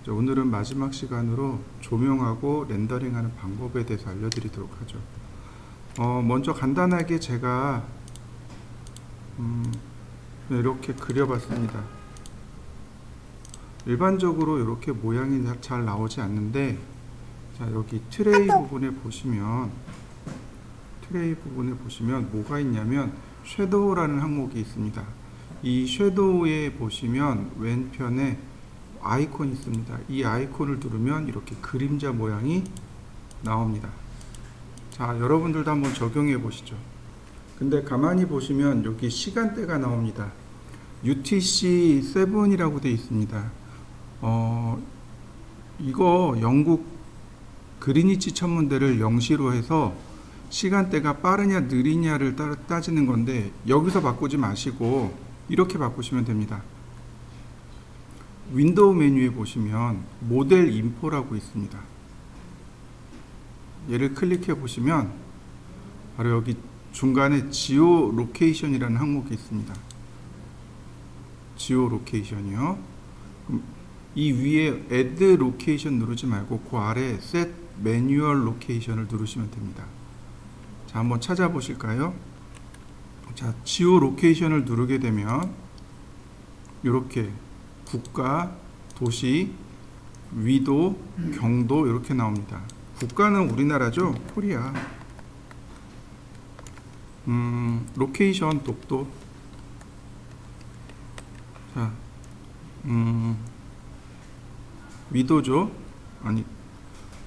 오늘은 마지막 시간으로 조명하고 렌더링하는 방법에 대해서 알려드리도록 하죠. 먼저 간단하게 제가 이렇게 그려봤습니다. 일반적으로 이렇게 모양이 잘 나오지 않는데, 자, 여기 트레이 부분에 보시면 뭐가 있냐면 섀도우라는 항목이 있습니다. 이 섀도우에 보시면 왼편에 아이콘이 있습니다. 이 아이콘을 누르면 이렇게 그림자 모양이 나옵니다. 자, 여러분들도 한번 적용해 보시죠. 근데 가만히 보시면 여기 시간대가 나옵니다. UTC 7이라고 되어 있습니다. 이거 영국 그리니치 천문대를 0시로 해서 시간대가 빠르냐 느리냐를 따지는 건데, 여기서 바꾸지 마시고 이렇게 바꾸시면 됩니다. 윈도우 메뉴에 보시면 모델 인포라고 있습니다. 얘를 클릭해 보시면 바로 여기 중간에 지오 로케이션이라는 항목이 있습니다. 지오 로케이션이요. 이 위에 add 로케이션 누르지 말고 그 아래 set 매뉴얼 로케이션을 누르시면 됩니다. 자, 한번 찾아보실까요? 자, 지오 로케이션을 누르게 되면 이렇게 국가, 도시, 위도, 경도 이렇게 나옵니다. 국가는 우리나라죠. 코리아. 로케이션 독도. 자, 위도죠. 아니,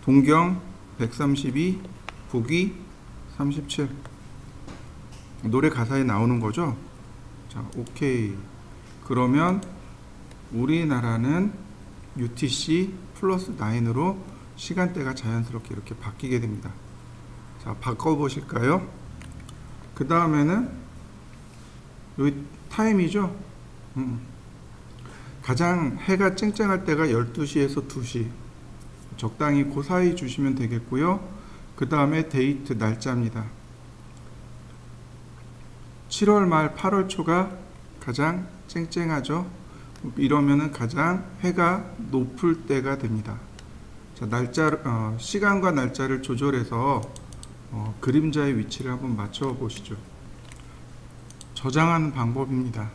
동경 132, 북위 37. 노래 가사에 나오는 거죠. 자, 오케이. 그러면 우리나라는 UTC 플러스 9으로 시간대가 자연스럽게 이렇게 바뀌게 됩니다. 자, 바꿔보실까요? 그 다음에는 여기 타임이죠. 가장 해가 쨍쨍할 때가 12시에서 2시. 적당히 그 사이 주시면 되겠고요. 그 다음에 데이트, 날짜입니다. 7월 말 8월 초가 가장 쨍쨍하죠. 이러면은 가장 해가 높을 때가 됩니다. 자, 시간과 날짜를 조절해서 그림자의 위치를 한번 맞춰 보시죠. 저장하는 방법입니다.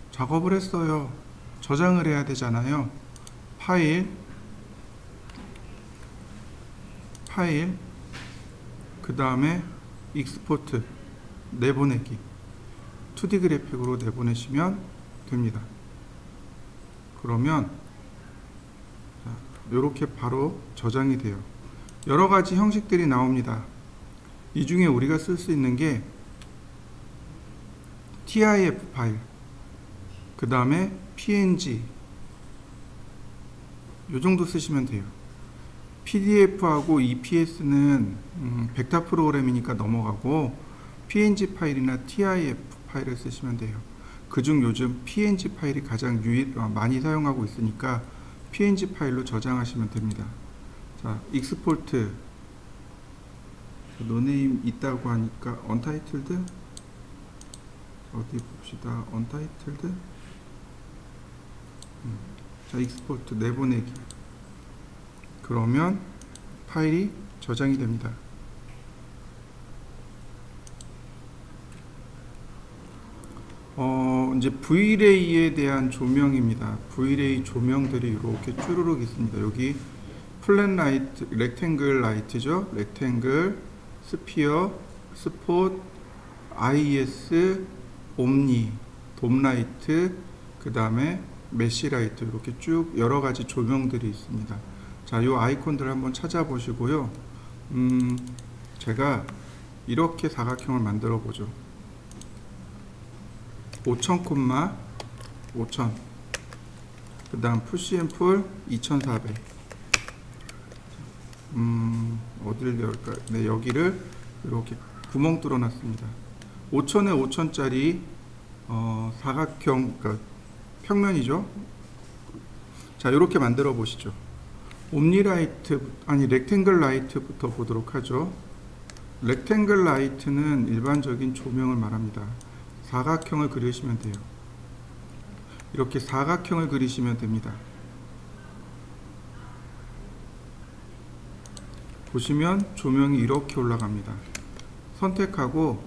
작업을 했어요. 저장을 해야 되잖아요. 파일, 그 다음에 익스포트, 내보내기, 2D 그래픽으로 내보내시면 됩니다. 그러면 이렇게 바로 저장이 돼요. 여러 가지 형식들이 나옵니다. 이 중에 우리가 쓸 수 있는 게 TIF 파일, 그 다음에 PNG, 요 정도 쓰시면 돼요. PDF하고 EPS는 벡터 프로그램이니까 넘어가고, PNG 파일이나 TIF 파일을 쓰시면 돼요. 그중 요즘 PNG 파일이 가장 많이 사용하고 있으니까 PNG 파일로 저장하시면 됩니다. 자, 익스포트, 노네임 있다고 하니까 언타이틀드, 어디 봅시다. 언타이틀드. 자, 익스포트, 내보내기. 그러면 파일이 저장이 됩니다. 이제 V-Ray에 대한 조명입니다. V-Ray 조명들이 이렇게 쭈루룩 있습니다. 여기 플랫 라이트, 렉탱글 라이트죠. 렉탱글, 스피어, 스폿, IS, 옴니, 돔라이트, 그 다음에 메시라이트, 이렇게 쭉 여러 가지 조명들이 있습니다. 자, 요 아이콘들 한번 찾아보시고요. 제가 이렇게 사각형을 만들어 보죠. 5000 콤마 5000, 그 다음 푸시 앤 풀 2400. 어디를 열까? 네, 여기를 이렇게 구멍 뚫어 놨습니다. 5000에 5000짜리 사각형, 그러니까 평면이죠. 자, 이렇게 만들어 보시죠. 옴니라이트, 아니 렉탱글 라이트부터 보도록 하죠. 렉탱글 라이트는 일반적인 조명을 말합니다. 사각형을 그리시면 돼요. 이렇게 사각형을 그리시면 됩니다. 보시면 조명이 이렇게 올라갑니다. 선택하고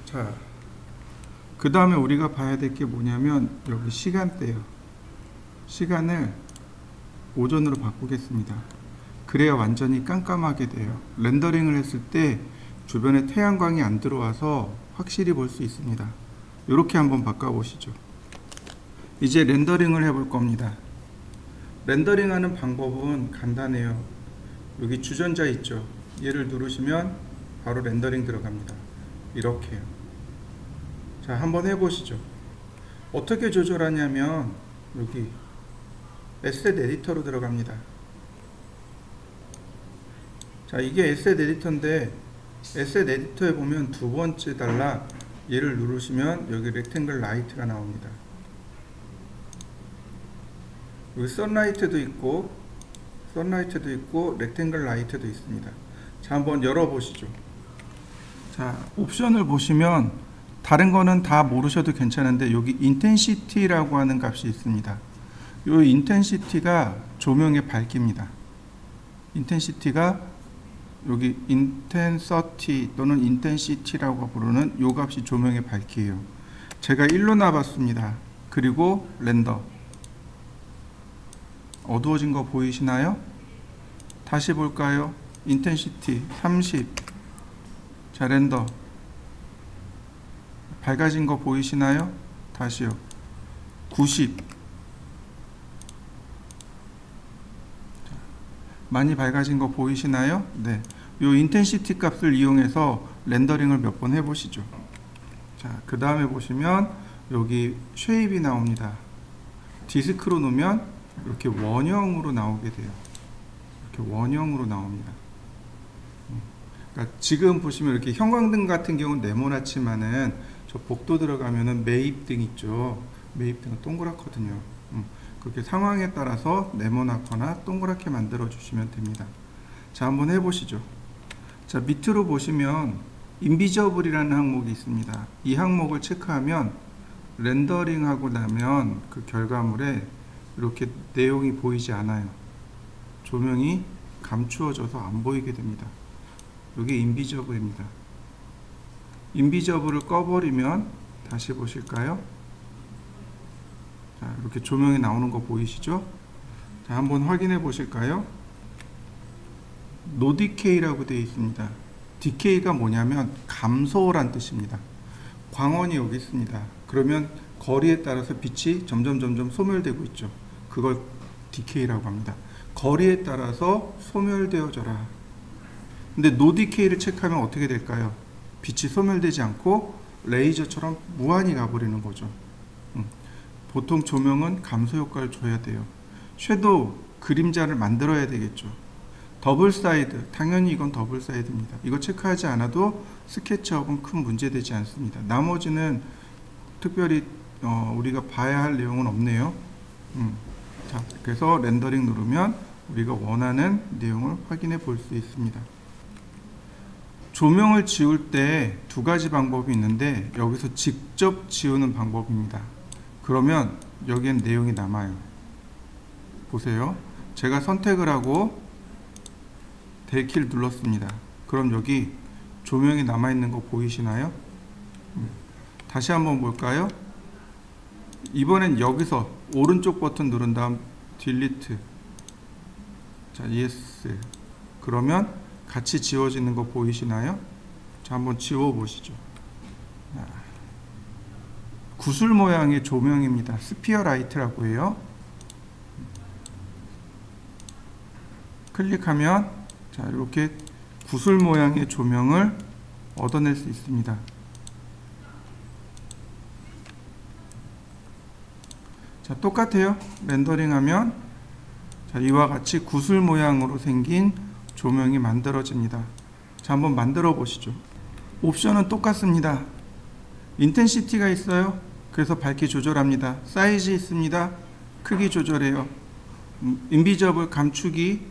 자, 그 다음에 우리가 봐야 될 게 뭐냐면 여기 시간대요. 시간을 오전으로 바꾸겠습니다. 그래야 완전히 깜깜하게 돼요. 렌더링을 했을 때 주변에 태양광이 안 들어와서 확실히 볼 수 있습니다. 이렇게 한번 바꿔보시죠. 이제 렌더링을 해볼 겁니다. 렌더링하는 방법은 간단해요. 여기 주전자 있죠. 얘를 누르시면 바로 렌더링 들어갑니다. 이렇게요. 자, 한번 해보시죠. 어떻게 조절하냐면 여기 에셋 에디터로 들어갑니다. 자, 이게 에셋 에디터인데 에셋 에디터에 보면 두 번째 달라 얘를 누르시면 여기 렉탱글 라이트가 나옵니다. 여기 선라이트도 있고 렉탱글 라이트도 있습니다. 자, 한번 열어보시죠. 자, 옵션을 보시면 다른 거는 다 모르셔도 괜찮은데 여기 인텐시티라고 하는 값이 있습니다. 이 인텐시티가 조명의 밝기입니다. 인텐시티가 여기 인텐서티 또는 인텐시티라고 부르는 이 값이 조명의 밝기예요. 제가 1로 놔봤습니다. 그리고 렌더. 어두워진 거 보이시나요? 다시 볼까요? 인텐시티 30. 자, 렌더. 밝아진 거 보이시나요? 다시요. 90. 많이 밝아진 거 보이시나요? 네. 요 인텐시티 값을 이용해서 렌더링을 몇 번 해보시죠. 자, 그 다음에 보시면 여기 쉐입이 나옵니다. 디스크로 놓으면 이렇게 원형으로 나오게 돼요. 이렇게 원형으로 나옵니다. 그러니까 지금 보시면 이렇게 형광등 같은 경우는 네모나지만은 저 복도 들어가면은 매입등 있죠. 매입등은 동그랗거든요. 그렇게 상황에 따라서 네모나거나 동그랗게 만들어 주시면 됩니다. 자, 한번 해보시죠. 자, 밑으로 보시면 인비저블이라는 항목이 있습니다. 이 항목을 체크하면 렌더링 하고 나면 그 결과물에 이렇게 내용이 보이지 않아요. 조명이 감추어져서 안 보이게 됩니다. 이게 인비저블입니다. 인비저블을 꺼버리면 다시 보실까요? 자, 이렇게 조명이 나오는 거 보이시죠? 자, 한번 확인해 보실까요? 노 디케이라고 되어 있습니다. 디케이가 뭐냐면 감소란 뜻입니다. 광원이 여기 있습니다. 그러면 거리에 따라서 빛이 점점 소멸되고 있죠. 그걸 디케이라고 합니다. 거리에 따라서 소멸되어져라. 근데 노 디케이를 체크하면 어떻게 될까요? 빛이 소멸되지 않고 레이저처럼 무한히 가버리는 거죠. 보통 조명은 감소 효과를 줘야 돼요. 섀도우, 그림자를 만들어야 되겠죠. 더블 사이드, 당연히 이건 더블 사이드입니다. 이거 체크하지 않아도 스케치업은 큰 문제 되지 않습니다. 나머지는 특별히 우리가 봐야 할 내용은 없네요. 자, 그래서 렌더링 누르면 우리가 원하는 내용을 확인해 볼 수 있습니다. 조명을 지울 때 두 가지 방법이 있는데 여기서 직접 지우는 방법입니다. 그러면 여기엔 내용이 남아요. 보세요. 제가 선택을 하고 델키를 눌렀습니다. 그럼 여기 조명이 남아있는 거 보이시나요? 다시 한번 볼까요? 이번엔 여기서 오른쪽 버튼 누른 다음 딜리트. 자, yes. 그러면 같이 지워지는 거 보이시나요? 자, 한번 지워 보시죠. 구슬 모양의 조명입니다. 스피어 라이트라고 해요. 클릭하면 자, 이렇게 구슬 모양의 조명을 얻어낼 수 있습니다. 자, 똑같아요. 렌더링 하면 자, 이와 같이 구슬 모양으로 생긴 조명이 만들어집니다. 자, 한번 만들어 보시죠. 옵션은 똑같습니다. 인텐시티가 있어요. 그래서 밝기 조절합니다. 사이즈 있습니다. 크기 조절해요. 인비저블 감추기,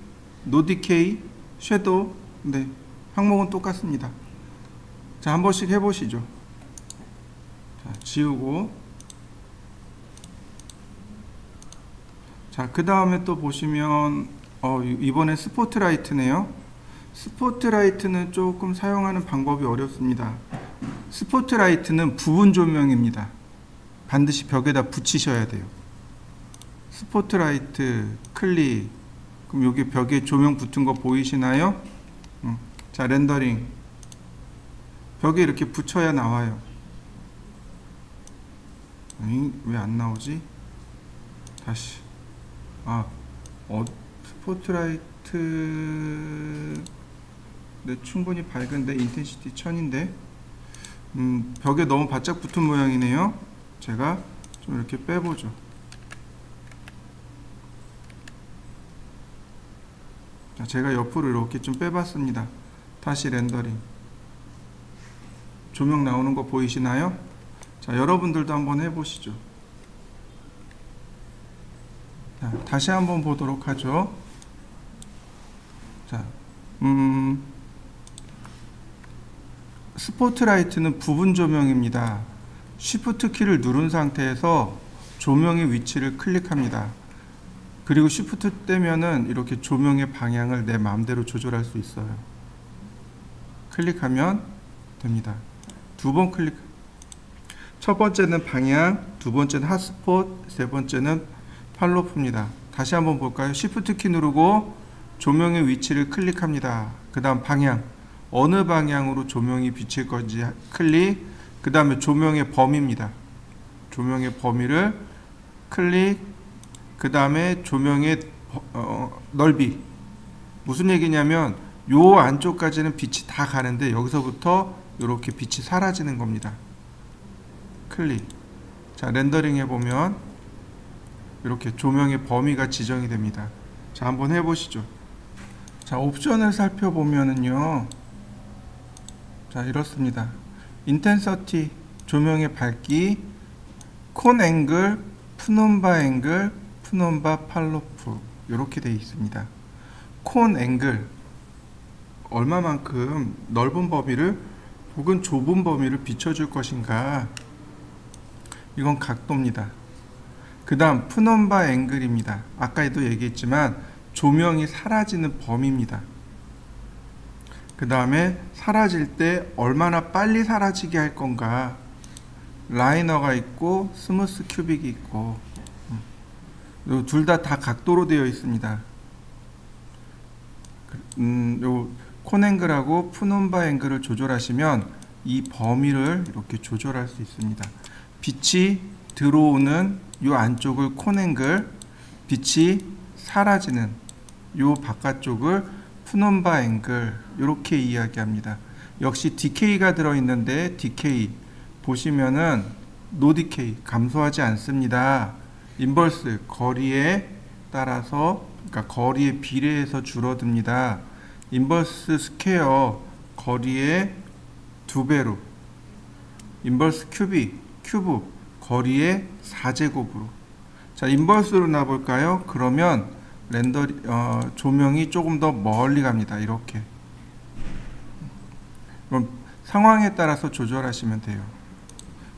노 디케이, 섀도우. 네, 항목은 똑같습니다. 자, 한 번씩 해보시죠. 자, 지우고. 자, 그 다음에 또 보시면 이번에 스포트라이트네요. 스포트라이트는 조금 사용하는 방법이 어렵습니다. 스포트라이트는 부분 조명입니다. 반드시 벽에다 붙이셔야 돼요. 스포트라이트 클릭. 그럼 여기 벽에 조명 붙은 거 보이시나요? 자, 렌더링. 벽에 이렇게 붙여야 나와요. 왜 안 나오지? 다시. 스포트라이트. 네, 충분히 밝은데 인텐시티 1000인데 벽에 너무 바짝 붙은 모양이네요. 제가 좀 이렇게 빼보죠. 자, 제가 옆으로 이렇게 좀 빼봤습니다. 다시 렌더링. 조명 나오는 거 보이시나요? 자, 여러분들도 한번 해보시죠. 자, 다시 한번 보도록 하죠. 자, 스포트라이트는 부분 조명입니다. 쉬프트 키를 누른 상태에서 조명의 위치를 클릭합니다. 그리고 쉬프트 떼면은 이렇게 조명의 방향을 내 마음대로 조절할 수 있어요. 클릭하면 됩니다. 두 번 클릭. 첫 번째는 방향, 두 번째는 핫스폿, 세 번째는 팔로프입니다. 다시 한번 볼까요? 쉬프트 키 누르고 조명의 위치를 클릭합니다. 그 다음 방향, 어느 방향으로 조명이 비칠 건지 클릭. 그 다음에 조명의 범위입니다. 조명의 범위를 클릭. 그 다음에 조명의 넓이. 무슨 얘기냐면 요 안쪽까지는 빛이 다 가는데 여기서부터 이렇게 빛이 사라지는 겁니다. 클릭. 자, 렌더링 해보면 이렇게 조명의 범위가 지정이 됩니다. 자, 한번 해보시죠. 자, 옵션을 살펴보면은요, 자, 이렇습니다. 인텐서티, 조명의 밝기, 콘 앵글, 푸놈바 앵글, 푸놈바 팔로프, 이렇게 되어 있습니다. 콘 앵글, 얼마만큼 넓은 범위를 혹은 좁은 범위를 비춰줄 것인가, 이건 각도입니다. 그 다음 푸놈바 앵글입니다. 아까도 얘기했지만 조명이 사라지는 범위입니다. 그 다음에 사라질 때 얼마나 빨리 사라지게 할 건가, 라이너가 있고 스무스 큐빅이 있고, 둘 다 각도로 되어 있습니다. 요 콘앵글하고 푸놈바 앵글을 조절하시면 이 범위를 이렇게 조절할 수 있습니다. 빛이 들어오는 요 안쪽을 콘앵글, 빛이 사라지는 요 바깥쪽을 푸놈바 앵글, 이렇게 이야기합니다. 역시 디케이가 들어있는데 디케이 보시면은 no decay, 감소하지 않습니다. 인버스, 거리에 따라서, 그러니까 거리에 비례해서 줄어듭니다. 인버스 스퀘어, 거리의 2배로. 인버스 큐브, 거리의 4제곱으로. 자, 인버스로 놔볼까요? 그러면 조명이 조금 더 멀리 갑니다. 이렇게. 그럼 상황에 따라서 조절하시면 돼요.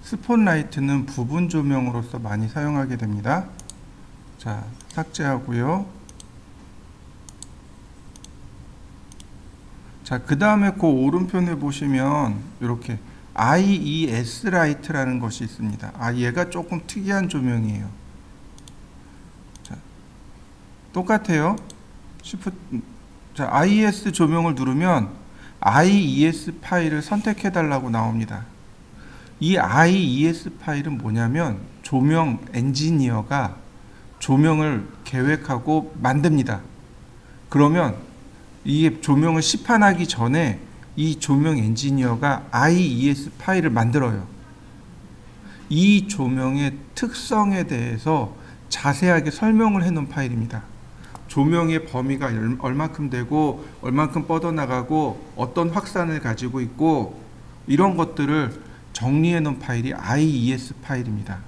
스폿라이트는 부분 조명으로서 많이 사용하게 됩니다. 자, 삭제하고요. 자, 그 다음에 그 오른편에 보시면 이렇게 IES 라이트라는 것이 있습니다. 얘가 조금 특이한 조명이에요. 자, 똑같아요. 자, IES 조명을 누르면 IES 파일을 선택해 달라고 나옵니다. 이 IES 파일은 뭐냐면 조명 엔지니어가 조명을 계획하고 만듭니다. 그러면 이게 조명을 시판하기 전에 이 조명 엔지니어가 IES 파일을 만들어요. 이 조명의 특성에 대해서 자세하게 설명을 해놓은 파일입니다. 조명의 범위가 얼마큼 되고 얼마큼 뻗어나가고 어떤 확산을 가지고 있고 이런 것들을 정리해 놓은 파일이 IES 파일입니다.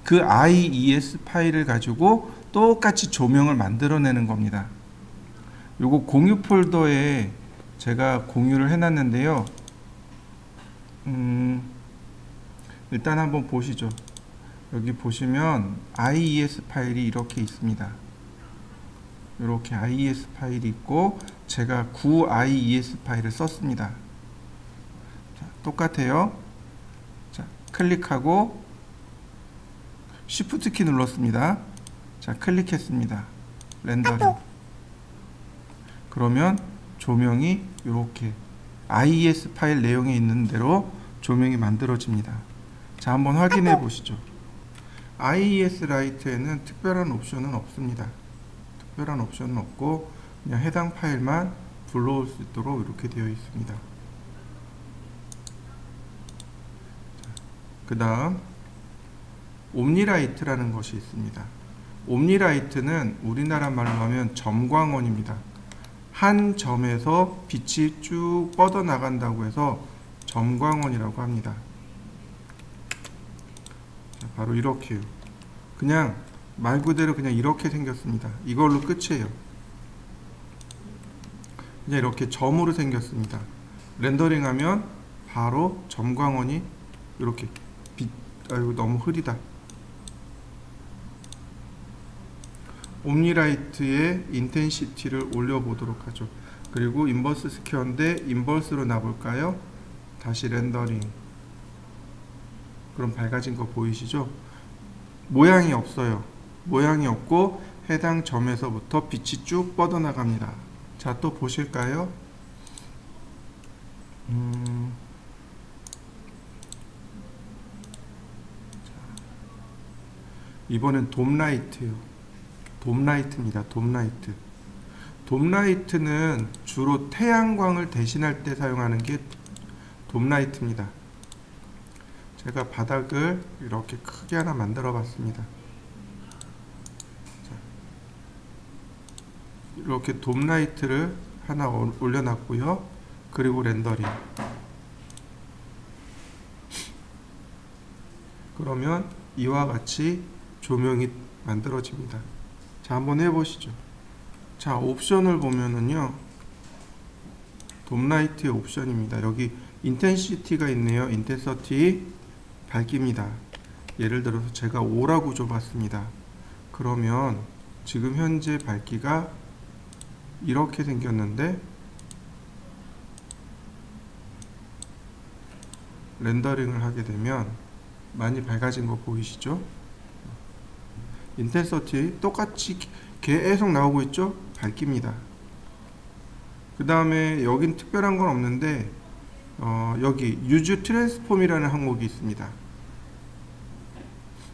그 IES 파일을 가지고 똑같이 조명을 만들어내는 겁니다. 요거 공유 폴더에 제가 공유를 해놨는데요. 일단 한번 보시죠. 여기 보시면 IES 파일이 이렇게 있습니다. 이렇게 IES 파일이 있고 제가 9 IES 파일을 썼습니다. 자, 똑같아요. 자, 클릭하고 Shift 키 눌렀습니다. 자, 클릭했습니다. 렌더링. 그러면 조명이 이렇게 IES 파일 내용에 있는 대로 조명이 만들어집니다. 자, 한번 확인해 보시죠. IES 라이트에는 특별한 옵션은 없습니다. 특별한 옵션은 없고 그냥 해당 파일만 불러올 수 있도록 이렇게 되어 있습니다. 그 다음 옴니라이트라는 것이 있습니다. 옴니라이트는 우리나라 말로 하면 점광원입니다. 한 점에서 빛이 쭉 뻗어나간다고 해서 점광원이라고 합니다. 자, 바로 이렇게요. 그냥 말 그대로 그냥 이렇게 생겼습니다. 이걸로 끝이에요. 그냥 이렇게 점으로 생겼습니다. 렌더링하면 바로 점광원이 이렇게 아이고 너무 흐리다. 옴니라이트의 인텐시티를 올려보도록 하죠. 그리고 인버스 스퀘어인데 인버스로 놔볼까요? 다시 렌더링. 그럼 밝아진 거 보이시죠? 모양이 없어요. 모양이 없고 해당 점에서부터 빛이 쭉 뻗어나갑니다. 자, 또 보실까요? 이번엔 돔라이트요. 돔라이트입니다. 돔라이트. 돔라이트는 주로 태양광을 대신할 때 사용하는 게 돔라이트입니다. 제가 바닥을 이렇게 크게 하나 만들어 봤습니다. 자, 이렇게 돔라이트를 하나 올려놨고요. 그리고 렌더링. 그러면 이와 같이 조명이 만들어집니다. 자, 한번 해보시죠. 자, 옵션을 보면은요, 돔라이트의 옵션입니다. 여기 인텐시티가 있네요. 인텐시티 밝기입니다. 예를 들어서 제가 5라고 줘봤습니다. 그러면 지금 현재 밝기가 이렇게 생겼는데 렌더링을 하게 되면 많이 밝아진 거 보이시죠? 인텐시티 똑같이 계속 나오고 있죠? 밝기입니다. 그 다음에 여긴 특별한 건 없는데 여기 Use Transform이라는 항목이 있습니다.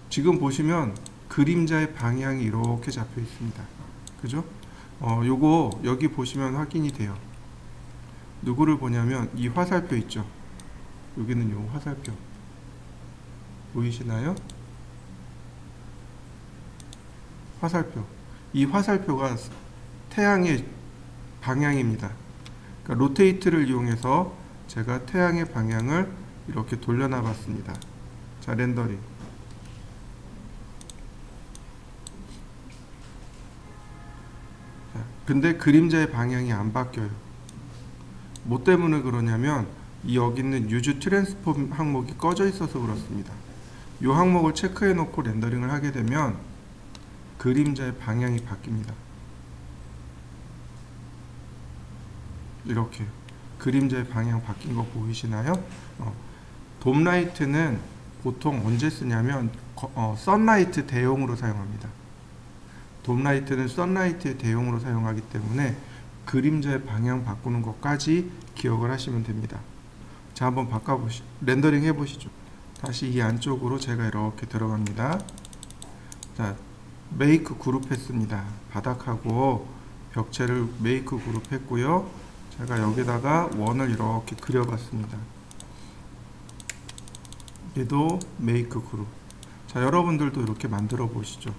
지금 보시면 그림자의 방향이 이렇게 잡혀 있습니다. 그죠? 요거 여기 보시면 확인이 돼요. 누구를 보냐면 이 화살표 있죠? 여기는 요 화살표. 보이시나요? 화살표. 이 화살표가 태양의 방향입니다. 그러니까 로테이트를 이용해서 제가 태양의 방향을 이렇게 돌려놔 봤습니다. 자, 렌더링. 자, 근데 그림자의 방향이 안 바뀌어요. 뭐 때문에 그러냐면 이 여기 있는 유즈 트랜스폼 항목이 꺼져 있어서 그렇습니다. 이 항목을 체크해 놓고 렌더링을 하게 되면 그림자의 방향이 바뀝니다. 이렇게 그림자의 방향 바뀐 거 보이시나요? 돔라이트는 보통 언제 쓰냐면 선라이트 대용으로 사용합니다. 돔라이트는 선라이트의 대용으로 사용하기 때문에 그림자의 방향 바꾸는 것까지 기억을 하시면 됩니다. 자, 한번 렌더링 해보시죠. 다시 이 안쪽으로 제가 이렇게 들어갑니다. 자, 메이크 그룹 했습니다. 바닥하고 벽체를 메이크 그룹 했고요. 제가 여기다가 원을 이렇게 그려봤습니다. 얘도 메이크 그룹. 자, 여러분들도 이렇게 만들어 보시죠.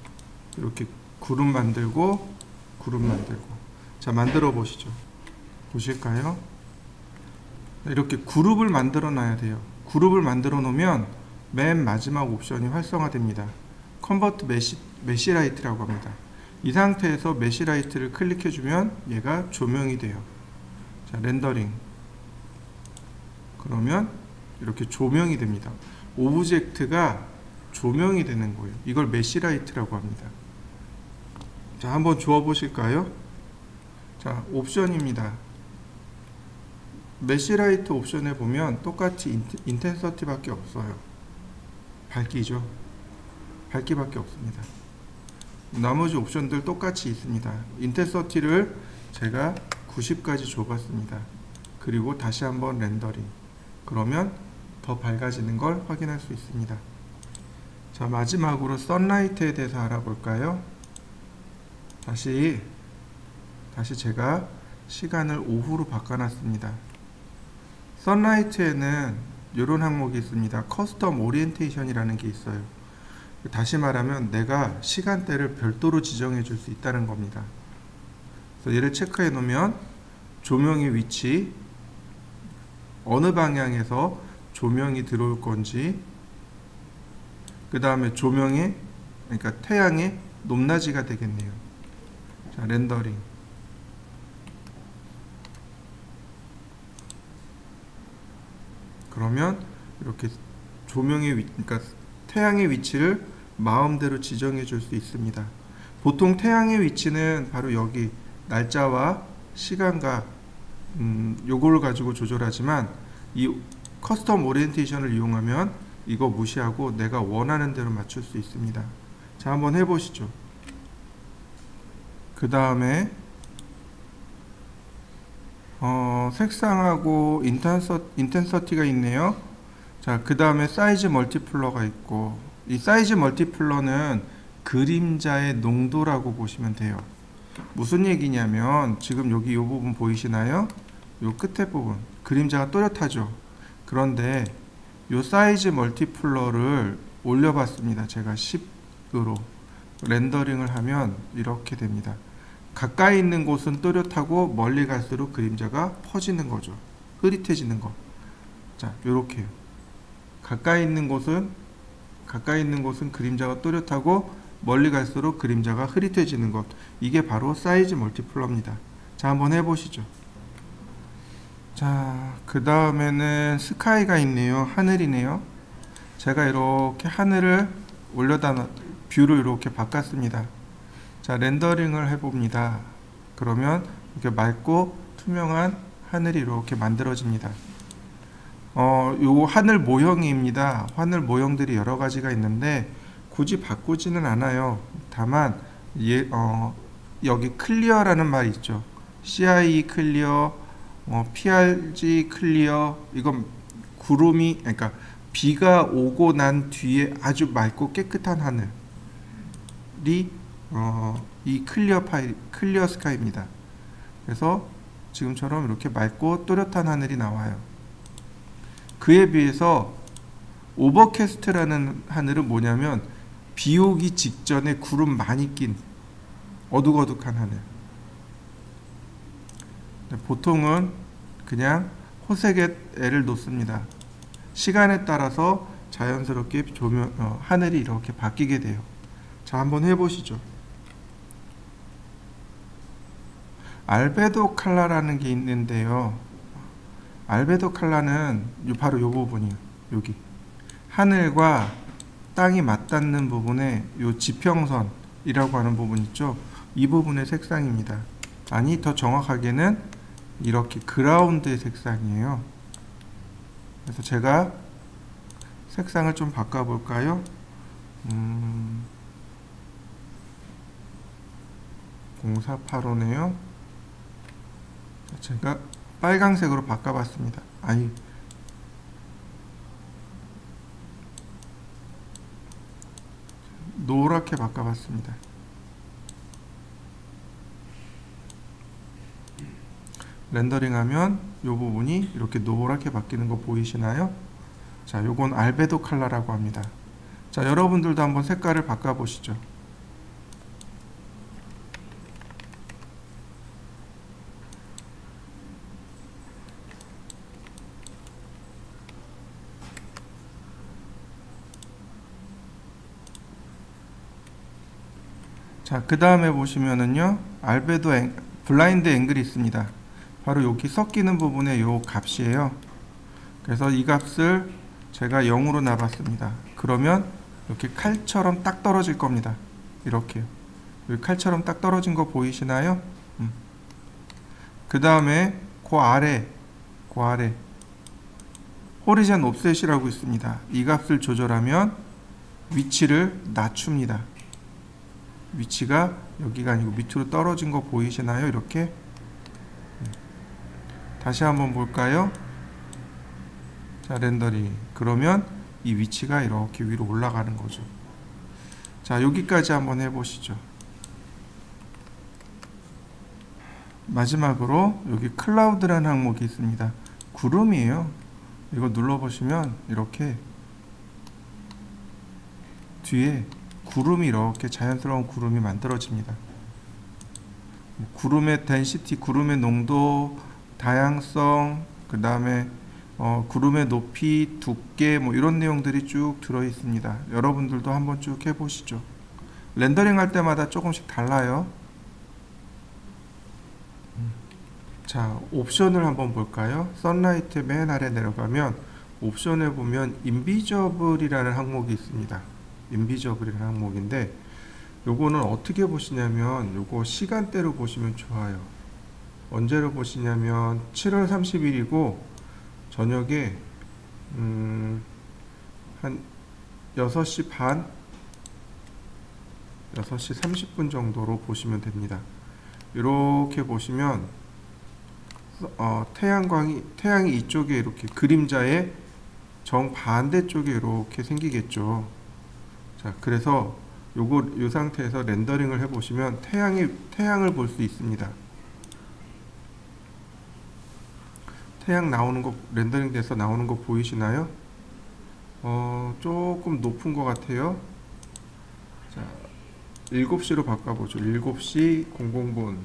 이렇게 그룹 만들고 그룹 만들고. 자, 만들어 보시죠. 보실까요? 이렇게 그룹을 만들어 놔야 돼요. 그룹을 만들어 놓으면 맨 마지막 옵션이 활성화됩니다. 컨버트 메시라이트라고 합니다. 이 상태에서 메시라이트를 클릭해 주면 얘가 조명이 돼요. 자, 렌더링. 그러면 이렇게 조명이 됩니다. 오브젝트가 조명이 되는 거예요. 이걸 메시라이트라고 합니다. 자, 한번 주워 보실까요? 자, 옵션입니다. 메시라이트 옵션에 보면 똑같이 인텐서티 밖에 없어요. 밝기죠. 밝기밖에 없습니다. 나머지 옵션들 똑같이 있습니다. 인텐서티를 제가 90까지 줘봤습니다. 그리고 다시 한번 렌더링. 그러면 더 밝아지는 걸 확인할 수 있습니다. 자, 마지막으로 선라이트에 대해서 알아볼까요? 다시 제가 시간을 오후로 바꿔놨습니다. 선라이트에는 이런 항목이 있습니다. 커스텀 오리엔테이션이라는 게 있어요. 다시 말하면 내가 시간대를 별도로 지정해 줄 수 있다는 겁니다. 그래서 얘를 체크해 놓으면 조명의 위치, 어느 방향에서 조명이 들어올 건지, 그 다음에 조명의, 그러니까 태양의 높낮이가 되겠네요. 자, 렌더링. 그러면 이렇게 조명의 그러니까 태양의 위치를 마음대로 지정해 줄 수 있습니다. 보통 태양의 위치는 바로 여기 날짜와 시간과 요거를 가지고 조절하지만 이 커스텀 오리엔테이션을 이용하면 이거 무시하고 내가 원하는 대로 맞출 수 있습니다. 자, 한번 해보시죠. 그 다음에 색상하고 인텐서티가 있네요. 자, 그 다음에 사이즈 멀티플러가 있고, 이 사이즈 멀티플러는 그림자의 농도라고 보시면 돼요. 무슨 얘기냐면 지금 여기 이 부분 보이시나요? 요 끝에 부분 그림자가 또렷하죠. 그런데 요 사이즈 멀티플러를 올려봤습니다. 제가 10으로 렌더링을 하면 이렇게 됩니다. 가까이 있는 곳은 또렷하고 멀리 갈수록 그림자가 퍼지는 거죠. 흐릿해지는 거. 자, 요렇게요. 가까이 있는 곳은 그림자가 또렷하고 멀리 갈수록 그림자가 흐릿해지는 것. 이게 바로 사이즈 멀티플러입니다. 자, 한번 해보시죠. 자, 그 다음에는 스카이가 있네요. 하늘이네요. 제가 이렇게 하늘을 뷰를 이렇게 바꿨습니다. 자, 렌더링을 해봅니다. 그러면 이렇게 맑고 투명한 하늘이 이렇게 만들어집니다. 요 하늘 모형입니다. 하늘 모형들이 여러 가지가 있는데 굳이 바꾸지는 않아요. 다만 여기 클리어라는 말이 있죠. CIE 클리어, PRG 클리어. 이건 구름이, 그러니까 비가 오고 난 뒤에 아주 맑고 깨끗한 하늘이 이 클리어 스카이입니다. 그래서 지금처럼 이렇게 맑고 또렷한 하늘이 나와요. 그에 비해서 오버캐스트라는 하늘은 뭐냐면 비 오기 직전에 구름 많이 낀 어둑어둑한 하늘. 보통은 그냥 호색에 애를 놓습니다. 시간에 따라서 자연스럽게 하늘이 이렇게 바뀌게 돼요. 자, 한번 해보시죠. 알베도 칼라라는 게 있는데요. 알베도 칼라는 바로 이 부분이에요. 여기 하늘과 땅이 맞닿는 부분에 이 지평선이라고 하는 부분 있죠. 이 부분의 색상입니다. 아니, 더 정확하게는 이렇게 그라운드의 색상이에요. 그래서 제가 색상을 좀 바꿔볼까요? 0485네요. 제가 빨강색으로 바꿔봤습니다. 아니, 노랗게 바꿔봤습니다. 렌더링하면 이 부분이 이렇게 노랗게 바뀌는 거 보이시나요? 자, 요건 알베도 컬러라고 합니다. 자, 여러분들도 한번 색깔을 바꿔보시죠. 자, 그 다음에 보시면은요, 블라인드 앵글이 있습니다. 바로 여기 섞이는 부분에 요 값이에요. 그래서 이 값을 제가 0으로 놔봤습니다. 그러면 이렇게 칼처럼 딱 떨어질 겁니다. 이렇게요. 여기 칼처럼 딱 떨어진 거 보이시나요? 그 다음에 그 아래 호리젠 옵셋이라고 있습니다. 이 값을 조절하면 위치를 낮춥니다. 위치가 여기가 아니고 밑으로 떨어진 거 보이시나요? 이렇게. 다시 한번 볼까요? 자, 렌더링. 그러면 이 위치가 이렇게 위로 올라가는 거죠. 자, 여기까지 한번 해보시죠. 마지막으로 여기 클라우드라는 항목이 있습니다. 구름이에요. 이거 눌러보시면 이렇게 뒤에 구름이 이렇게 자연스러운 구름이 만들어집니다. 구름의 덴시티, 구름의 농도, 다양성, 그 다음에 구름의 높이, 두께 뭐 이런 내용들이 쭉 들어 있습니다. 여러분들도 한번 쭉 해보시죠. 렌더링 할 때마다 조금씩 달라요. 자, 옵션을 한번 볼까요? 선라이트 맨 아래 내려가면 옵션에 보면 인비저블이라는 항목이 있습니다. 인비저블이라는 항목인데 요거는 어떻게 보시냐면 요거 시간대로 보시면 좋아요. 언제로 보시냐면 7월 30일이고 저녁에 한 6시 반 6시 30분 정도로 보시면 됩니다. 이렇게 보시면 태양이 이쪽에 이렇게 그림자의 정반대 쪽에 이렇게 생기겠죠. 자, 그래서 요 상태에서 렌더링을 해 보시면 태양을 볼 수 있습니다. 태양 나오는 거, 렌더링 돼서 나오는 거 보이시나요? 조금 높은 것 같아요. 자, 7시로 바꿔보죠. 7시 00분.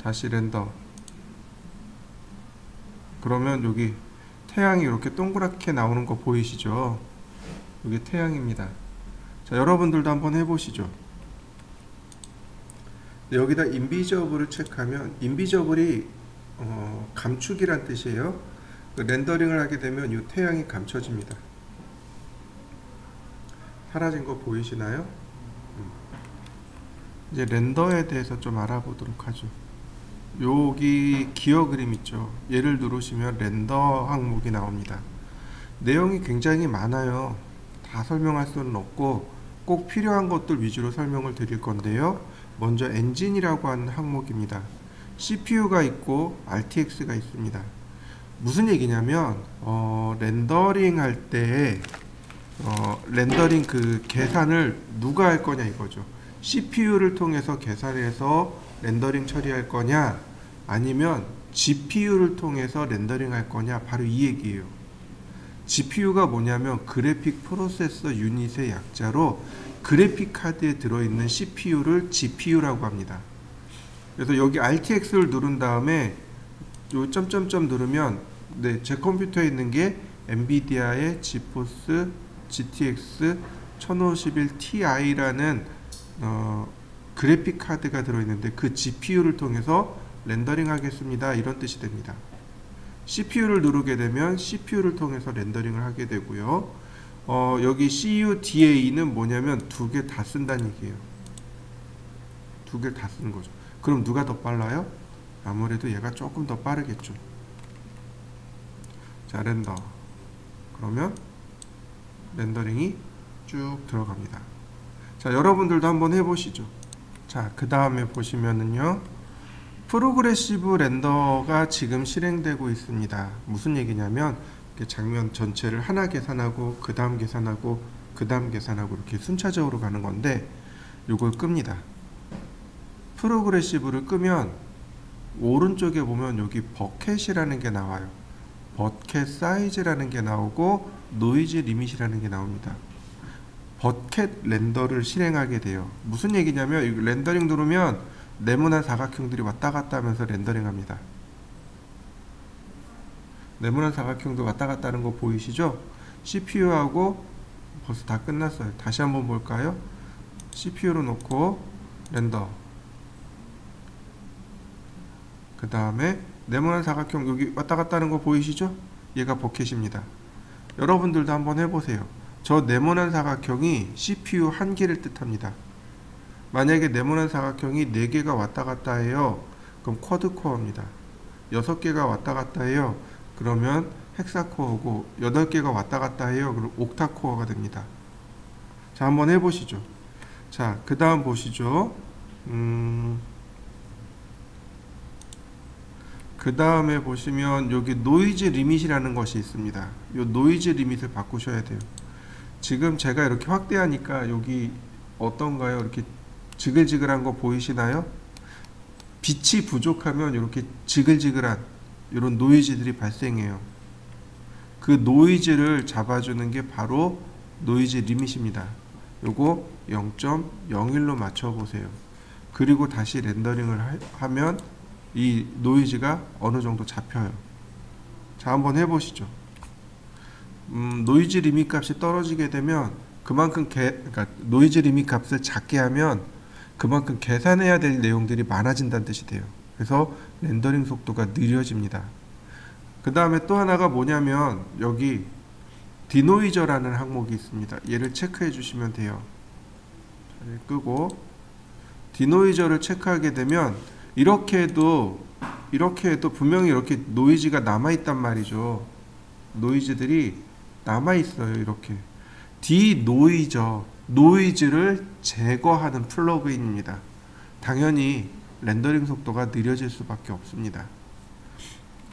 다시 렌더. 그러면 여기 태양이 이렇게 동그랗게 나오는 거 보이시죠? 여기 태양입니다. 자, 여러분들도 한번 해보시죠. 여기다 인비저블을 체크하면, 인비저블이 감추기란 뜻이에요. 렌더링을 하게 되면 이 태양이 감춰집니다. 사라진 거 보이시나요? 이제 렌더에 대해서 좀 알아보도록 하죠. 여기 기어 그림 있죠. 얘를 누르시면 렌더 항목이 나옵니다. 내용이 굉장히 많아요. 다 설명할 수는 없고 꼭 필요한 것들 위주로 설명을 드릴 건데요. 먼저 엔진이라고 하는 항목입니다. CPU가 있고 RTX가 있습니다. 무슨 얘기냐면 렌더링 할 때 렌더링 그 계산을 누가 할 거냐 이거죠. CPU를 통해서 계산해서 렌더링 처리할 거냐, 아니면 GPU를 통해서 렌더링 할 거냐? 바로 이 얘기예요. GPU가 뭐냐면 그래픽 프로세서 유닛의 약자로 그래픽 카드에 들어있는 CPU를 GPU라고 합니다. 그래서 여기 RTX를 누른 다음에 요 점점점 누르면 제 컴퓨터에 있는 게 엔비디아의 지포스 GTX 1051 Ti라는 그래픽 카드가 들어있는데 그 GPU를 통해서 렌더링 하겠습니다, 이런 뜻이 됩니다. CPU를 누르게 되면 CPU를 통해서 렌더링을 하게 되고요. 여기 CUDA는 뭐냐면 두 개 다 쓴다는 얘기예요. 두 개 다 쓰는 거죠. 그럼 누가 더 빨라요? 아무래도 얘가 조금 더 빠르겠죠. 자, 렌더. 그러면 렌더링이 쭉 들어갑니다. 자, 여러분들도 한번 해보시죠. 자, 그 다음에 보시면은요, 프로그레시브 렌더가 지금 실행되고 있습니다. 무슨 얘기냐면 장면 전체를 하나 계산하고 그 다음 계산하고 그 다음 계산하고 이렇게 순차적으로 가는 건데, 요걸 끕니다. 프로그레시브를 끄면 오른쪽에 보면 여기 버켓이라는 게 나와요. 버켓 사이즈라는 게 나오고 노이즈 리밋이라는 게 나옵니다. 버켓 렌더를 실행하게 돼요. 무슨 얘기냐면 이 렌더링 누르면 네모난 사각형들이 왔다 갔다 하면서 렌더링 합니다. 네모난 사각형도 왔다 갔다 하는 거 보이시죠? CPU하고 벌써 다 끝났어요. 다시 한번 볼까요? CPU로 놓고 렌더. 그 다음에 네모난 사각형 여기 왔다 갔다 하는 거 보이시죠? 얘가 버켓입니다. 여러분들도 한번 해보세요. 저 네모난 사각형이 CPU 한 개를 뜻합니다. 만약에 네모난 사각형이 4개가 왔다 갔다 해요. 그럼 쿼드코어입니다. 6개가 왔다 갔다 해요. 그러면 헥사코어고 8개가 왔다 갔다 해요. 그럼 옥타코어가 됩니다. 자, 한번 해보시죠. 자, 그 다음 보시죠. 그 다음에 보시면 여기 노이즈 리밋이라는 것이 있습니다. 이 노이즈 리밋을 바꾸셔야 돼요. 지금 제가 이렇게 확대하니까 여기 어떤가요? 이렇게 지글지글한 거 보이시나요? 빛이 부족하면 이렇게 지글지글한 이런 노이즈들이 발생해요. 그 노이즈를 잡아주는 게 바로 노이즈 리밋입니다. 요거 0.01로 맞춰보세요. 그리고 다시 렌더링을 하면 이 노이즈가 어느 정도 잡혀요. 자, 한번 해보시죠. 노이즈 리밋 값이 떨어지게 되면 그만큼 그러니까 노이즈 리밋 값을 작게 하면 그만큼 계산해야 될 내용들이 많아진다는 뜻이 돼요. 그래서 렌더링 속도가 느려집니다. 그 다음에 또 하나가 뭐냐면 여기 디노이저라는 항목이 있습니다. 얘를 체크해 주시면 돼요. 끄고 디노이저를 체크하게 되면 이렇게 해도 분명히 이렇게 노이즈가 남아있단 말이죠. 노이즈들이 남아있어요. 이렇게 디노이저, 노이즈를 제거하는 플러그인입니다. 당연히 렌더링 속도가 느려질 수밖에 없습니다.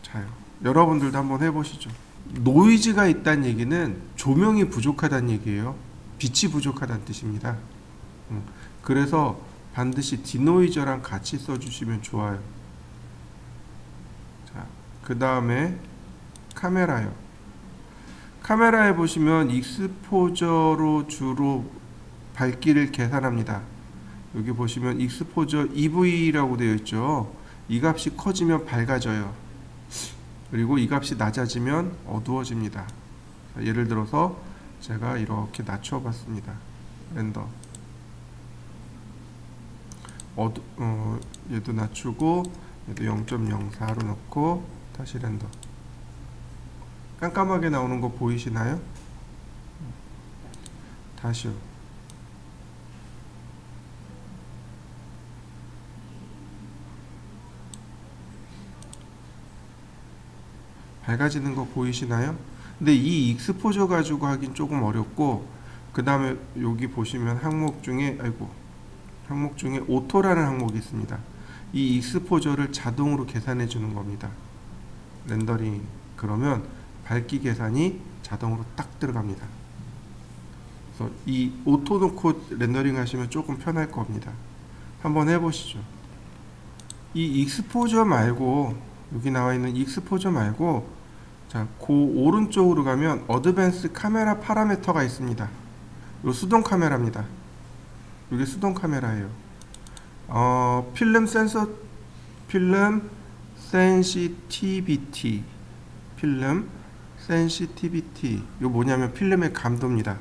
자요, 여러분들도 한번 해보시죠. 노이즈가 있다는 얘기는 조명이 부족하다는 얘기예요. 빛이 부족하다는 뜻입니다. 그래서 반드시 디노이저랑 같이 써주시면 좋아요. 자, 그 다음에 카메라요. 카메라에 보시면 익스포저로 주로 밝기를 계산합니다. 여기 보시면 익스포저 EV라고 되어 있죠. 이 값이 커지면 밝아져요. 그리고 이 값이 낮아지면 어두워집니다. 자, 예를 들어서 제가 이렇게 낮춰 봤습니다. 렌더. 얘도 낮추고 얘도 0.04로 넣고 다시 렌더. 깜깜하게 나오는 거 보이시나요? 다시요. 밝아지는 거 보이시나요? 근데 이 익스포저 가지고 하긴 조금 어렵고, 그 다음에 여기 보시면 항목 중에 오토라는 항목이 있습니다. 이 익스포저를 자동으로 계산해 주는 겁니다. 렌더링. 그러면 밝기 계산이 자동으로 딱 들어갑니다. 그래서 이 오토 놓고 렌더링 하시면 조금 편할 겁니다. 한번 해보시죠. 이 익스포저 말고 여기 나와 있는 익스포저 말고, 자, 그 오른쪽으로 가면 어드밴스 카메라 파라미터가 있습니다. 요 수동 카메라입니다. 이게 수동 카메라예요. 필름 센시티비티, 필름 센시티비티. 요 뭐냐면 필름의 감도입니다.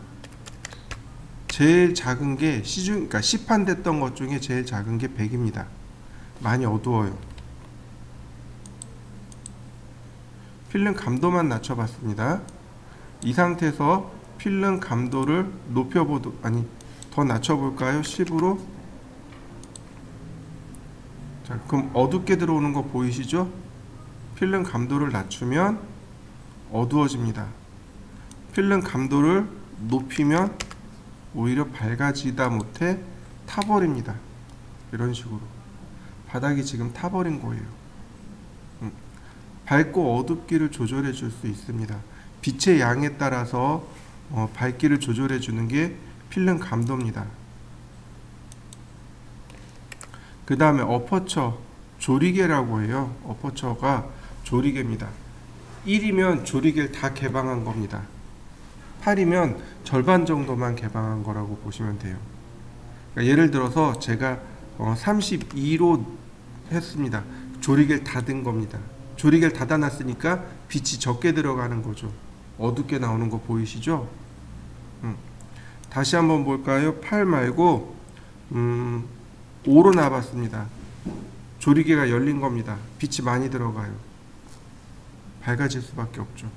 제일 작은 게 그러니까 시판됐던 것 중에 제일 작은 게 100입니다. 많이 어두워요. 필름 감도만 낮춰봤습니다. 이 상태에서 필름 감도를 더 낮춰볼까요? 10으로. 자, 그럼 어둡게 들어오는 거 보이시죠? 필름 감도를 낮추면 어두워집니다. 필름 감도를 높이면 오히려 밝아지다 못해 타버립니다. 이런 식으로 바닥이 지금 타버린 거예요. 밝고 어둡기를 조절해 줄 수 있습니다. 빛의 양에 따라서 밝기를 조절해 주는 게 필름 감도입니다. 그 다음에 어퍼처, 조리개라고 해요. 어퍼처가 조리개입니다. 1이면 조리개를 다 개방한 겁니다. 8이면 절반 정도만 개방한 거라고 보시면 돼요. 그러니까 예를 들어서 제가 32로 했습니다. 조리개를 닫은 겁니다. 조리개를 닫아놨으니까 빛이 적게 들어가는 거죠. 어둡게 나오는 거 보이시죠? 다시 한번 볼까요? 8 말고 5로 놔봤습니다. 조리개가 열린 겁니다. 빛이 많이 들어가요. 밝아질 수밖에 없죠.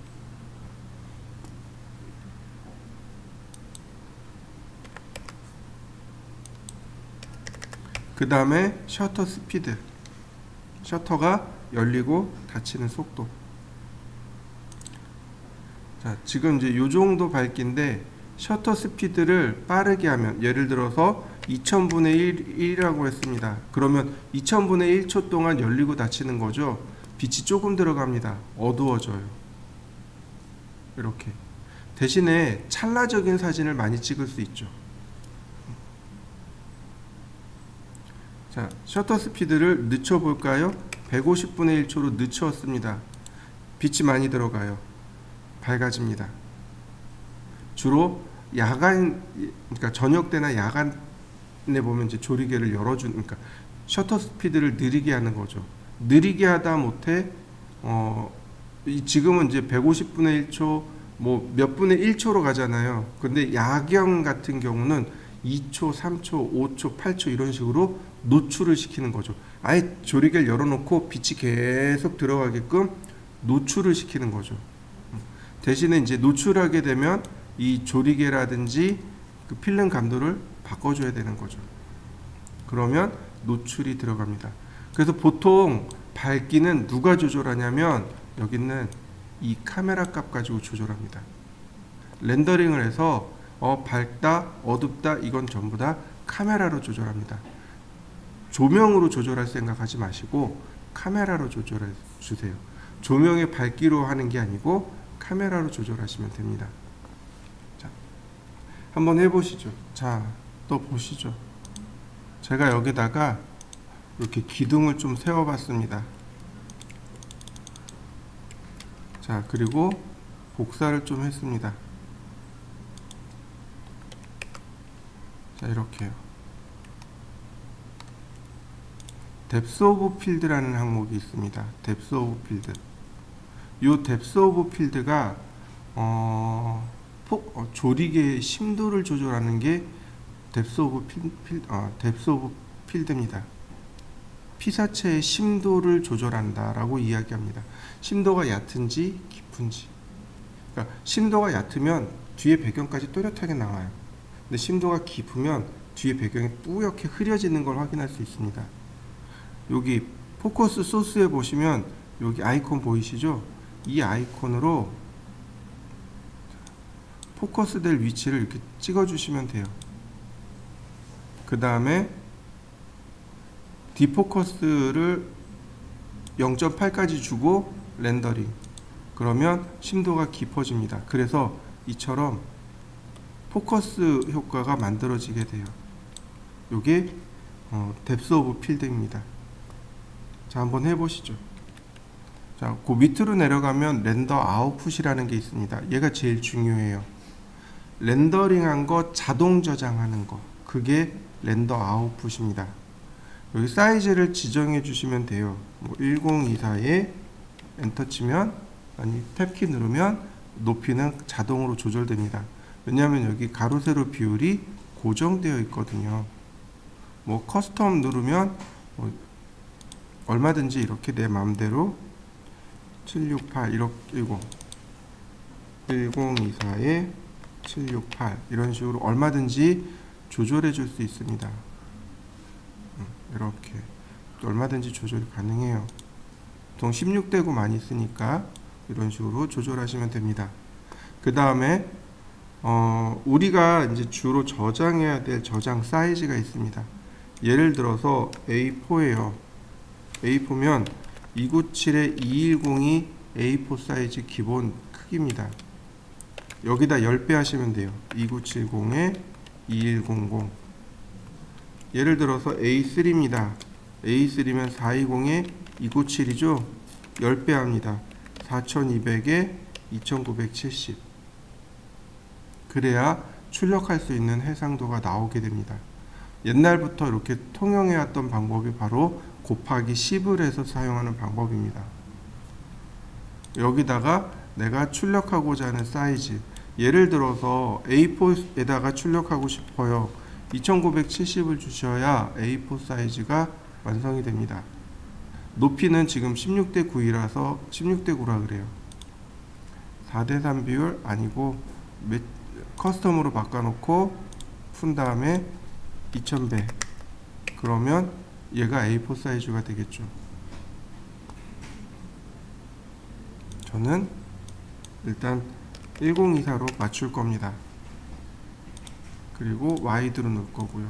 그 다음에 셔터 스피드, 셔터가 열리고 닫히는 속도. 자, 지금 이제 요 정도 밝기인데 셔터 스피드를 빠르게 하면, 예를 들어서 2000분의 1이라고 했습니다. 그러면 2000분의 1초 동안 열리고 닫히는 거죠. 빛이 조금 들어갑니다. 어두워져요. 이렇게. 대신에 찰나적인 사진을 많이 찍을 수 있죠. 자, 셔터 스피드를 늦춰볼까요? 150분의 1초로 늦췄습니다. 빛이 많이 들어가요. 밝아집니다. 주로 그러니까 저녁 때나 야간에 보면 이제 조리개를 그러니까 셔터 스피드를 느리게 하는 거죠. 느리게 하다 못해 지금은 이제 150분의 1초 뭐 몇 분의 1초로 가잖아요. 근데 야경 같은 경우는 2초, 3초, 5초, 8초 이런 식으로 노출을 시키는 거죠. 아예 조리개를 열어놓고 빛이 계속 들어가게끔 노출을 시키는 거죠. 대신에 이제 노출하게 되면 이 조리개라든지 그 필름 감도를 바꿔줘야 되는 거죠. 그러면 노출이 들어갑니다. 그래서 보통 밝기는 누가 조절하냐면 여기 있는 이 카메라 값 가지고 조절합니다. 렌더링을 해서 밝다, 어둡다 이건 전부 다 카메라로 조절합니다. 조명으로 조절할 생각하지 마시고 카메라로 조절해 주세요. 조명의 밝기로 하는 게 아니고 카메라로 조절하시면 됩니다. 자, 한번 해보시죠. 자, 또 보시죠. 제가 여기다가 이렇게 기둥을 좀 세워봤습니다. 자, 그리고 복사를 좀 했습니다. 자, 이렇게요. 뎁스 오브 필드라는 항목이 있습니다. 뎁스 오브 필드. 이 뎁스 오브 필드가 조리개의 심도를 조절하는 게 뎁스 오브 필드입니다. 피사체의 심도를 조절한다 라고 이야기합니다. 심도가 얕은지 깊은지. 그러니까 심도가 얕으면 뒤에 배경까지 또렷하게 나와요. 근데 심도가 깊으면 뒤에 배경이 뿌옇게 흐려지는 걸 확인할 수 있습니다. 여기 포커스 소스에 보시면 여기 아이콘 보이시죠? 이 아이콘으로 포커스 될 위치를 이렇게 찍어 주시면 돼요. 그 다음에 디포커스를 0.8까지 주고 렌더링. 그러면 심도가 깊어집니다. 그래서 이처럼 포커스 효과가 만들어지게 돼요. 이게 뎁스 오브 필드입니다. 자, 한번 해보시죠. 자, 그 밑으로 내려가면 렌더 아웃풋이라는 게 있습니다. 얘가 제일 중요해요. 렌더링한 거 자동 저장하는 거, 그게 렌더 아웃풋입니다. 여기 사이즈를 지정해 주시면 돼요. 뭐 1024에 엔터 치면, 아니 탭키 누르면 높이는 자동으로 조절됩니다. 왜냐하면 여기 가로 세로 비율이 고정되어 있거든요. 뭐 커스텀 누르면 뭐 얼마든지 이렇게 내 마음대로 768 이렇게 1024에 768 이런 식으로 얼마든지 조절해 줄 수 있습니다. 이렇게 얼마든지 조절이 가능해요. 보통 16대고 많이 쓰니까 이런 식으로 조절하시면 됩니다. 그 다음에 우리가 이제 주로 저장해야 될 저장 사이즈가 있습니다. 예를 들어서 A4예요. A4면 297에 210이 A4 사이즈 기본 크기입니다. 여기다 10배 하시면 돼요. 2970에 2100. 예를 들어서 A3입니다. A3면 420에 297이죠. 10배 합니다. 4200에 2970. 그래야 출력할 수 있는 해상도가 나오게 됩니다. 옛날부터 이렇게 통용해왔던 방법이 바로 곱하기 10을 해서 사용하는 방법입니다. 여기다가 내가 출력하고자 하는 사이즈, 예를 들어서 A4에다가 출력하고 싶어요. 2970을 주셔야 A4 사이즈가 완성이 됩니다. 높이는 지금 16대 9이라서 16대 9라 그래요. 4대 3 비율 아니고 커스텀으로 바꿔놓고 푼 다음에 2000배, 그러면 얘가 A4 사이즈가 되겠죠. 저는 일단 1024로 맞출 겁니다. 그리고 와이드로 넣을 거고요.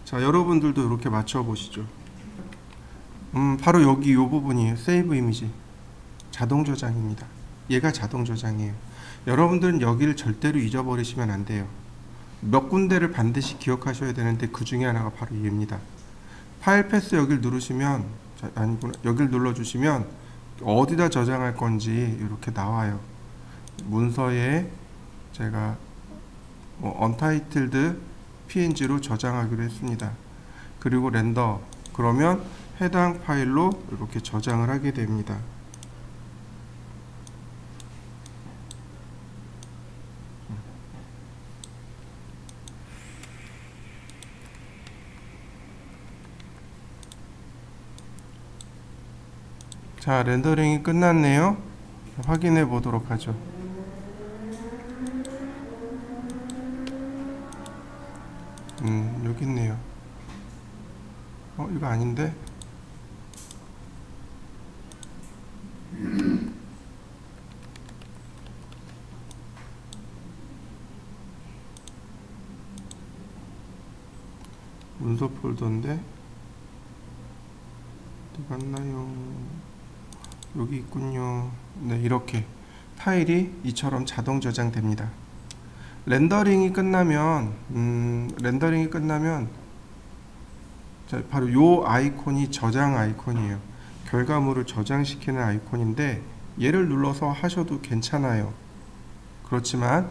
자, 여러분들도 이렇게 맞춰 보시죠. 바로 여기 이 부분이에요. 세이브 이미지 자동 저장입니다. 얘가 자동 저장이에요. 여러분들은 여기를 절대로 잊어버리시면 안 돼요. 몇 군데를 반드시 기억하셔야 되는데 그 중에 하나가 바로 얘입니다. 파일 패스 여기를 누르시면, 아니구나, 여기를 눌러주시면 어디다 저장할 건지 이렇게 나와요. 문서에 제가 untitled png로 저장하기로 했습니다. 그리고 렌더, 그러면 해당 파일로 이렇게 저장을 하게 됩니다. 자, 렌더링이 끝났네요. 확인해 보도록 하죠. 여기 있네요. 이거 아닌데? 문서 폴더인데 어디 갔나요? 여기 있군요. 네, 이렇게 파일이 이처럼 자동 저장됩니다. 렌더링이 끝나면 자, 바로 요 아이콘이 저장 아이콘이에요. 결과물을 저장시키는 아이콘인데 얘를 눌러서 하셔도 괜찮아요. 그렇지만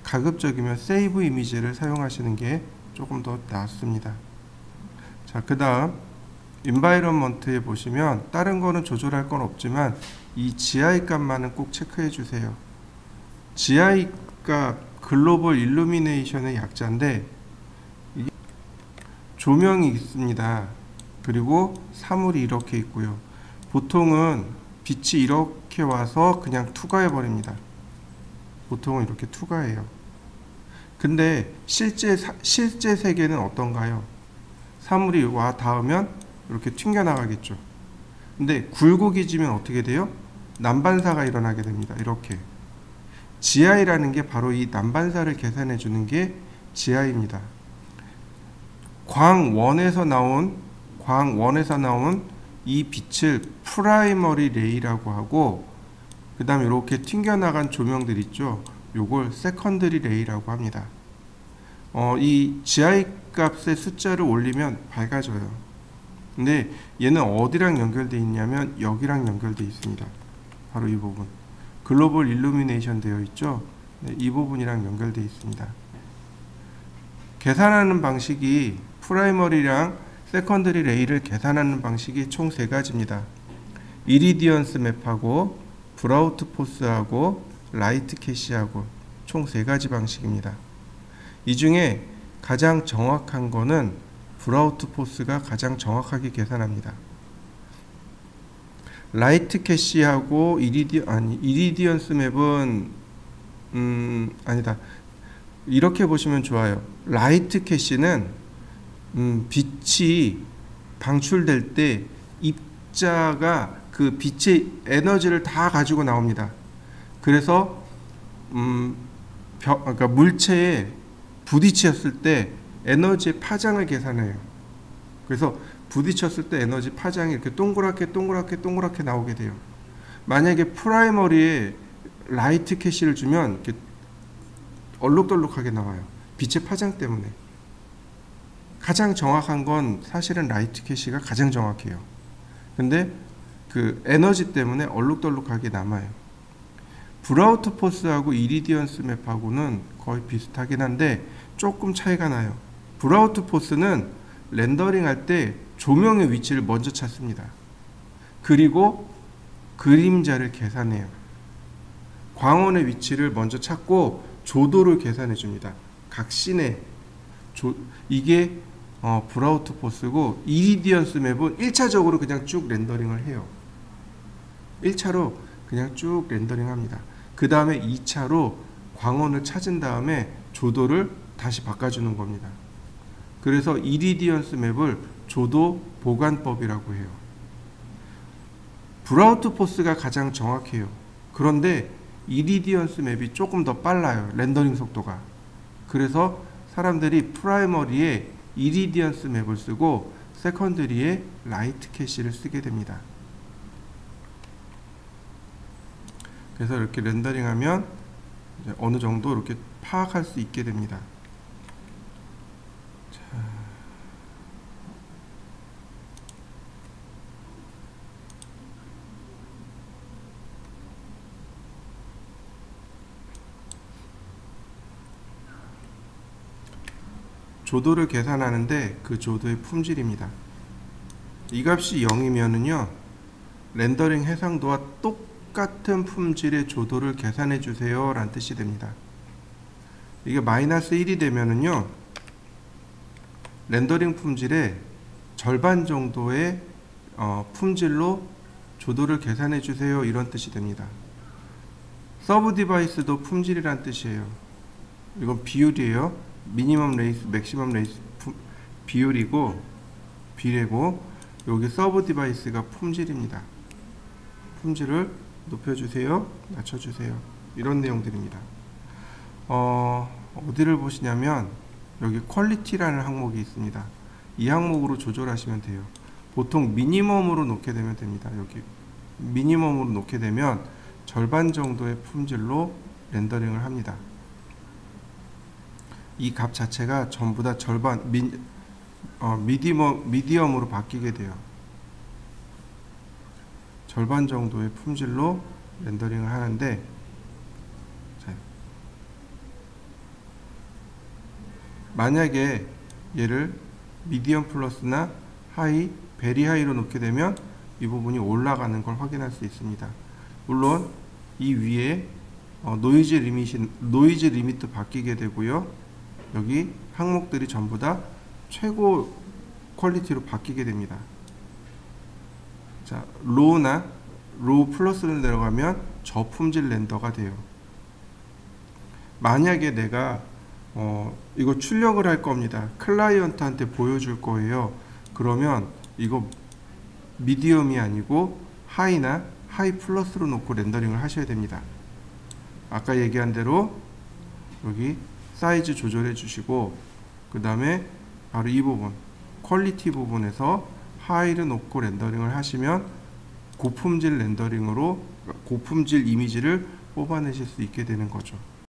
가급적이면 세이브 이미지를 사용하시는 게 조금 더 낫습니다. 자, 그 다음 environment에 보시면 다른 거는 조절할 건 없지만 이 GI 값만은 꼭 체크해 주세요. GI 값 글로벌 일루미네이션의 약자인데 이게 조명이 있습니다. 그리고 사물이 이렇게 있고요. 보통은 빛이 이렇게 와서 그냥 투과해 버립니다. 보통은 이렇게 투과해요. 근데 실제 세계는 어떤가요? 사물이 와 닿으면 이렇게 튕겨 나가겠죠. 근데 굴곡이 지면 어떻게 돼요? 난반사가 일어나게 됩니다. 이렇게 GI라는 게 바로 이 난반사를 계산해 주는 게 GI입니다. 광원에서 나온 이 빛을 프라이머리 레이라고 하고, 그 다음에 이렇게 튕겨나간 조명들 있죠. 요걸 세컨더리 레이라고 합니다. 이 GI 값의 숫자를 올리면 밝아져요. 근데 얘는 어디랑 연결되어 있냐면 여기랑 연결되어 있습니다. 바로 이 부분. 글로벌 일루미네이션 되어 있죠. 네, 이 부분이랑 연결되어 있습니다. 계산하는 방식이 프라이머리랑 세컨더리 레이를 계산하는 방식이 총 3가지입니다. 이리디언스 맵하고 브라우트 포스하고 라이트 캐시하고 총 3가지 방식입니다. 이 중에 가장 정확한 거는 브라우트 포스가 가장 정확하게 계산합니다. 라이트 캐시하고 이리디언스 맵은 아니다. 이렇게 보시면 좋아요. 라이트 캐시는 빛이 방출될 때 입자가 그 빛의 에너지를 다 가지고 나옵니다. 그래서 그러니까 물체에 부딪혔을 때 에너지의 파장을 계산해요. 그래서 부딪혔을 때 에너지 파장이 이렇게 동그랗게 나오게 돼요. 만약에 프라이머리에 라이트 캐시를 주면 이렇게 얼룩덜룩하게 나와요. 빛의 파장 때문에. 가장 정확한 건 사실은 라이트 캐시가 가장 정확해요. 근데 그 에너지 때문에 얼룩덜룩하게 남아요. 브라우트 포스하고 이리디언스 맵하고는 거의 비슷하긴 한데 조금 차이가 나요. 브라우트 포스는 렌더링 할 때 조명의 위치를 먼저 찾습니다. 그리고 그림자를 계산해요. 광원의 위치를 먼저 찾고 조도를 계산해 줍니다. 각신의 이게 브라우트 포스고, 이리디언스 맵은 1차적으로 그냥 쭉 렌더링을 해요. 1차로 그냥 쭉 렌더링 합니다. 그 다음에 2차로 광원을 찾은 다음에 조도를 다시 바꿔주는 겁니다. 그래서 이리디언스 맵을 조도 보관법이라고 해요. 브라우트 포스가 가장 정확해요. 그런데 이리디언스 맵이 조금 더 빨라요. 렌더링 속도가. 그래서 사람들이 프라이머리에 이리디언스 맵을 쓰고 세컨더리에 라이트 캐시를 쓰게 됩니다. 그래서 이렇게 렌더링하면 이제 어느 정도 이렇게 파악할 수 있게 됩니다. 조도를 계산하는데 그 조도의 품질입니다. 이 값이 0이면은요, 렌더링 해상도와 똑같은 품질의 조도를 계산해 주세요 라는 뜻이 됩니다. 이게 마이너스 1이 되면은요, 렌더링 품질의 절반 정도의 품질로 조도를 계산해 주세요 이런 뜻이 됩니다. 서브 디바이스도 품질이란 뜻이에요. 이건 비율이에요. 미니멈 레이스, 맥시멈 레이스 비율이고 비례고, 여기 서브 디바이스가 품질입니다. 품질을 높여주세요, 낮춰주세요, 이런 내용들입니다. 어디를 보시냐면 여기 퀄리티라는 항목이 있습니다. 이 항목으로 조절하시면 돼요. 보통 미니멈으로 놓게 되면 됩니다. 여기 미니멈으로 놓게 되면 절반 정도의 품질로 렌더링을 합니다. 이 값 자체가 전부 다 절반 미디엄으로 바뀌게 돼요. 절반 정도의 품질로 렌더링을 하는데, 자, 만약에 얘를 미디엄 플러스나 하이, 베리 하이로 놓게 되면 이 부분이 올라가는 걸 확인할 수 있습니다. 물론 이 위에 노이즈 리미트 바뀌게 되고요. 여기 항목들이 전부 다 최고 퀄리티로 바뀌게 됩니다. 자, 로우 플러스를 내려가면 저품질 렌더가 돼요. 만약에 내가 이거 출력을 할 겁니다. 클라이언트한테 보여줄 거예요. 그러면 이거 미디엄이 아니고 하이나 하이 플러스로 놓고 렌더링을 하셔야 됩니다. 아까 얘기한 대로 여기 사이즈 조절해 주시고, 그 다음에 바로 이 부분 퀄리티 부분에서 하이를 놓고 렌더링을 하시면 고품질 렌더링으로 고품질 이미지를 뽑아내실 수 있게 되는 거죠.